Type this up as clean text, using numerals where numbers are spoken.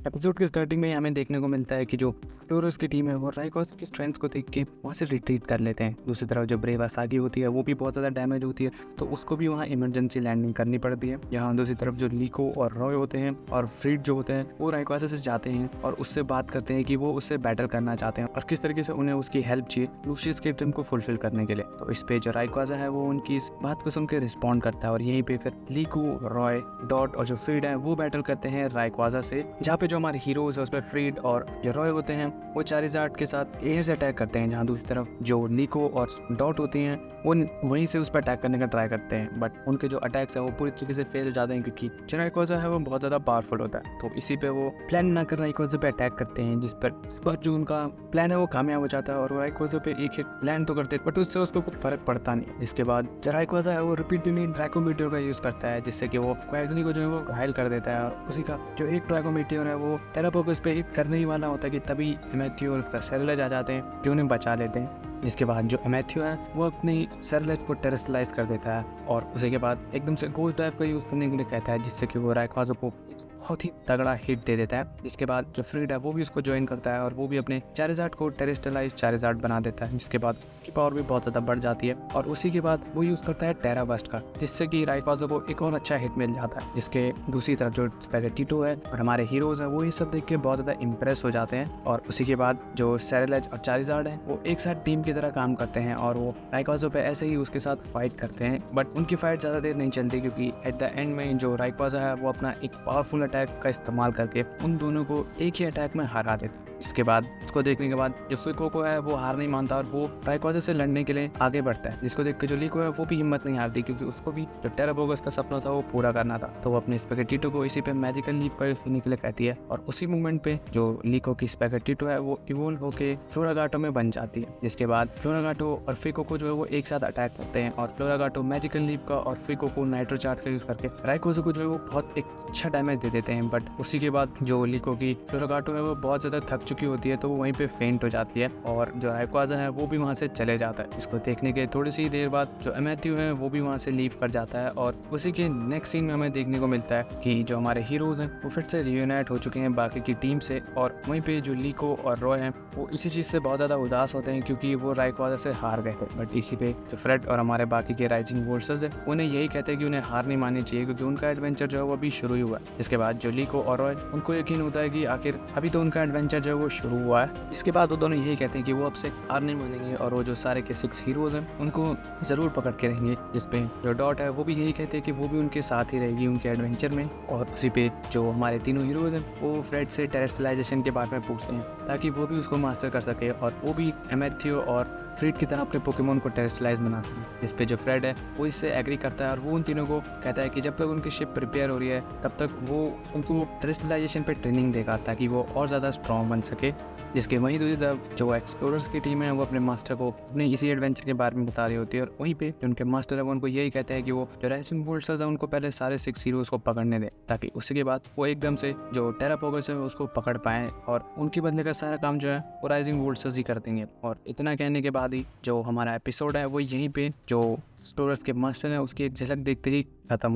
Episode के starting में ही हमें देखने को मिलता है कि जो टोरस की टीम है वो राइकोस की स्ट्रेंथ को देख के वहाँ से रिट्रीट कर लेते हैं। दूसरी तरफ जो ब्रेव असागी होती है वो भी बहुत ज़्यादा डैमेज होती है, तो उसको भी वहाँ इमरजेंसी लैंडिंग करनी पड़ती है। यहाँ दूसरी तरफ जो लीको और रॉय होते हैं और फ्रीड जो होते हैं वो राइकोस से जाते हैं और उससे बात करते हैं कि वो उससे बैटल करना चाहते हैं और किस तरीके से उन्हें उसकी हेल्प चाहिए लूशियस के ड्रीम को फुलफिल करने के लिए। तो इस पे जो राइकोसा है वो उनकी इस बात को सुन के रिस्पॉन्ड करता है और यहीं पे फिर लीको, रॉय, डॉट और जो फ्रीड है वो बैटल करते हैं राइकोसा से, जहाँ पे जो हमारे हीरोज है उसमें फ्रीड और जो रॉय होते हैं वो चारिजार्ड के साथ एयर से अटैक करते हैं, जहाँ दूसरी तरफ जो लीको और डॉट होती हैं वो वहीं से उस पर अटैक करने का ट्राई करते हैं, बट उनके जो अटैक्स है वो पूरी तरीके से फेल हो जाते हैं क्योंकि जो राइकोसा है वो बहुत ज़्यादा पावरफुल होता है। तो इसी पे वो प्लान ना कर राइकोसा पे अटैक करते हैं, जिस पर जो उनका प्लान है वो कामयाब हो जाता है और राइकोसा पे एक हिट लैंड तो करते हैं बट उससे उसको कुछ फर्क पड़ता नहीं। जिसके बाद जो राइकोसा है वो रिपीटली ड्रैकोमीटर का यूज करता है, जिससे कि वो क्वैग्सली को जो है वो घायल कर देता है और उसी का जो एक ड्रैकोमीटर है वो टेरापोकस पे हिट करने ही वाला होता है कि तभी एमेथियो और उसका सेरेलेज आ जाते हैं जो उन्हें बचा लेते हैं। जिसके बाद जो एमेथियो है वो अपनी सेरेलेज को टेरेस्टलाइज कर देता है और उसी के बाद एकदम से गोस्ट ड्राइव का यूज करने के लिए कहता है, जिससे कि वो राइकोसा को बहुत ही तगड़ा हिट दे देता है। जिसके बाद जो फ्रीड है वो भी उसको ज्वाइन करता है और वो भी अपने चारिजार्ड को टेरेस्टलाइज चारिजार्ड बना देता है, जिसके बाद की पावर भी बहुत ज़्यादा बढ़ जाती है और उसी के बाद वो यूज़ करता है टेरा बस्ट का, जिससे कि राइकोसा को एक और अच्छा हिट मिल जाता है। जिसके दूसरी तरफ जो स्पैगेटिटो है और हमारे हीरोज हैं वो ये सब देख के बहुत ज़्यादा इंप्रेस हो जाते हैं और उसी के बाद जो सेरेलेज और चारिजार्ड है वो एक साथ टीम की तरह काम करते हैं और वो राइकोसा पे ऐसे ही उसके साथ फाइट करते हैं, बट उनकी फाइट ज़्यादा देर नहीं चलती क्योंकि एट द एंड में जो राइकोसा है वो अपना एक पावरफुल अटैक का इस्तेमाल करके उन दोनों को एक ही अटैक में हरा देता है। इसके बाद उसको देखने के बाद जो फिको है वो हार नहीं मानता और वो राइकोसा से लड़ने के लिए आगे बढ़ता है, जिसको देख के जो लीको है वो भी हिम्मत नहीं हारती क्योंकि उसको भी जो टेरापोकस का सपना था वो पूरा करना था। तो वो अपने स्पैगेटिटो को इसी पे मैजिकल लीप का यूज करने के लिए कहती है और उसी मूवमेंट पे जो लीको की स्पैगेटिटो है वो इवोल्व होके फ्लोरागाटो में बन जाती है। जिसके बाद फ्लोरागाटो और फिको को जो है वो एक साथ अटैक करते हैं और फ्लोरागाटो मैजिकल लीप का और फिको को नाइट्रो चार्ज का यूज करके राइकोसा को जो है वो बहुत एक अच्छा डैमेज दे देते हैं, बट उसी के बाद जो लीको की फ्लोरागाटो है वो बहुत ज्यादा थक चुकी होती है तो वो वहीं पे फेंट हो जाती है और जो राइकोसा है वो भी वहाँ से चले जाता है। इसको देखने के थोड़ी सी देर बाद जो एमेथियो है वो भी वहाँ से लीव कर जाता है और उसी के नेक्स्ट सीन में हमें देखने को मिलता है कि जो हमारे हीरोज हैं वो फिर से रियूनाइट हो चुके हैं बाकी की टीम से और वहीं पे जो लीको और रॉय हैं वो इसी चीज़ से बहुत ज़्यादा उदास होते हैं क्योंकि वो राइकोसा से हार गए थे। बट इसी पे जो फ्रेड और हमारे बाकी के राइजिंग वोल्सर्स है उन्हें यही कहते हैं कि उन्हें हार नहीं माननी चाहिए क्योंकि उनका एडवेंचर जो है वो अभी शुरू ही हुआ है। जिसके बाद जो लीको और रॉय उनको यकीन होता है कि आखिर अभी तो उनका एडवेंचर जो है वो शुरू हुआ है। जिसके बाद वो दोनों यही कहते हैं कि वो अब से हार नहीं मानेंगे और वो जो सारे के 6 हीरोज हैं उनको जरूर पकड़ के रहेंगे। जिसपे जो डॉट है वो भी यही कहते हैं कि वो भी उनके साथ ही रहेगी उनके एडवेंचर में और उसी पे जो हमारे तीनों हीरोज हैं वो फ्रेड से टेरेस्ट्रलाइजेशन के बारे में पूछते हैं ताकि वो भी उसको मास्टर कर सके और वो भी एमेथियो और फ्रीड की तरह अपने पोकेमोन को टेरेस्ट्रलाइज बनाते हैं। जिस पे जो फ्रेड है वो इससे एग्री करता है और वो उन तीनों को कहता है कि जब तक उनकी शिप प्रिपेयर हो रही है तब तक वो उनको टेरेस्ट्रलाइजेशन पे ट्रेनिंग देगा ताकि वो और ज़्यादा स्ट्रॉन्ग बन सके। जिसके वहीं दूसरी तरफ जो एक्सप्लोरर्स की टीम है वो अपने मास्टर को अपने इसी एडवेंचर के बारे में बता रही होती है और वहीं पे जो उनके मास्टर है वो उनको यही कहते हैं कि वो जो राइजिंग वोल्सर्स है उनको पहले सारे 6 हीरोज को पकड़ने दें ताकि उसके बाद वो एकदम से जो टेरापोकस है उसको पकड़ पाएं और उनके बदले का सारा काम जो है वो राइजिंग वोल्सर्स ही कर देंगे। और इतना कहने के बाद ही जो हमारा एपिसोड है वो यहीं पे जो एक्सप्लोरर्स के मास्टर है उसकी एक झलक देखते ही खत्म